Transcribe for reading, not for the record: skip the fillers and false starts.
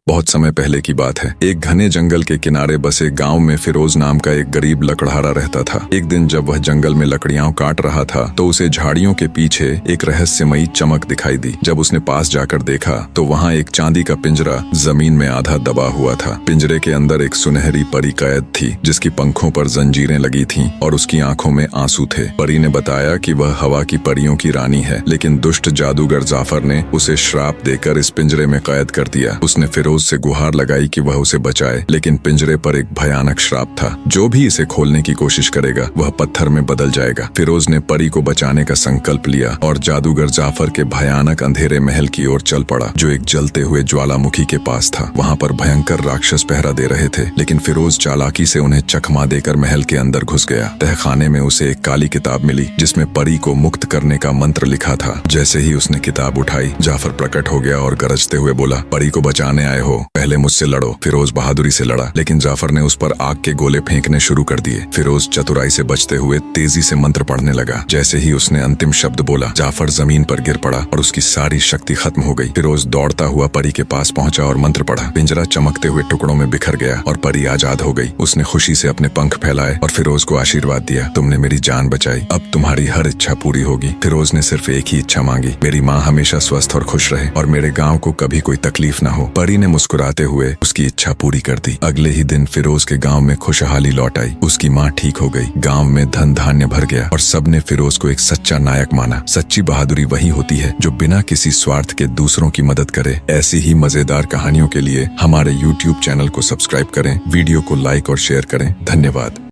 बहुत समय पहले की बात है। एक घने जंगल के किनारे बसे गांव में फिरोज नाम का एक गरीब लकड़हारा रहता था। एक दिन जब वह जंगल में लकड़ियां काट रहा था तो उसे झाड़ियों के पीछे एक रहस्यमयी चमक दिखाई दी। जब उसने पास जाकर देखा तो वहां एक चांदी का पिंजरा जमीन में आधा दबा हुआ था। पिंजरे के अंदर एक सुनहरी परी कैद थी जिसकी पंखों पर जंजीरें लगी थीं और उसकी आंखों में आंसू थे। परी ने बताया कि वह हवा की परियों की रानी है, लेकिन दुष्ट जादूगर जाफर ने उसे श्राप देकर इस पिंजरे में कैद कर दिया। उसने फिरोज से गुहार लगाई कि वह उसे बचाए, लेकिन पिंजरे पर एक भयानक श्राप था। जो भी इसे खोलने की कोशिश करेगा वह पत्थर में बदल जाएगा। फिरोज ने परी को बचाने का संकल्प लिया और जादूगर जाफर के भयानक अंधेरे महल की ओर चल पड़ा, जो एक जलते हुए ज्वालामुखी के पास था। वहां पर भयंकर राक्षस पहरा दे रहे थे, लेकिन फिरोज चालाकी से उन्हें चकमा देकर महल के अंदर घुस गया। तहखाने में उसे एक काली किताब मिली जिसमें परी को मुक्त करने का मंत्र लिखा था। जैसे ही उसने किताब उठाई, जाफर प्रकट हो गया और गरजते हुए बोला, परी को बचाने आए हो, पहले मुझसे लड़ो। फिरोज बहादुरी से लड़ा, लेकिन जाफर ने उस पर आग के गोले फेंकने शुरू कर दिए। फिरोज चतुराई से बचते हुए तेजी से मंत्र पढ़ने लगा। जैसे ही उसने अंतिम शब्द बोला, जाफर जमीन पर गिर पड़ा और उसकी सारी शक्ति खत्म हो गई। फिरोज दौड़ता हुआ परी के पास पहुंचा और मंत्र पढ़ा। पिंजरा चमकते हुए टुकड़ों में बिखर गया और परी आजाद हो गई। उसने खुशी से अपने पंख फैलाए और फिरोज को आशीर्वाद दिया, तुमने मेरी जान बचाई, अब तुम्हारी हर इच्छा पूरी होगी। फिरोज ने सिर्फ एक ही इच्छा मांगी, मेरी माँ हमेशा स्वस्थ और खुश रहे और मेरे गाँव को कभी कोई तकलीफ न हो। परी ने मुस्कुराते हुए उसकी इच्छा पूरी कर दी। अगले ही दिन फिरोज के गांव में खुशहाली लौट आई। उसकी माँ ठीक हो गई, गांव में धन धान्य भर गया और सबने फिरोज को एक सच्चा नायक माना। सच्ची बहादुरी वही होती है जो बिना किसी स्वार्थ के दूसरों की मदद करे। ऐसी ही मजेदार कहानियों के लिए हमारे YouTube चैनल को सब्सक्राइब करें, वीडियो को लाइक और शेयर करें। धन्यवाद।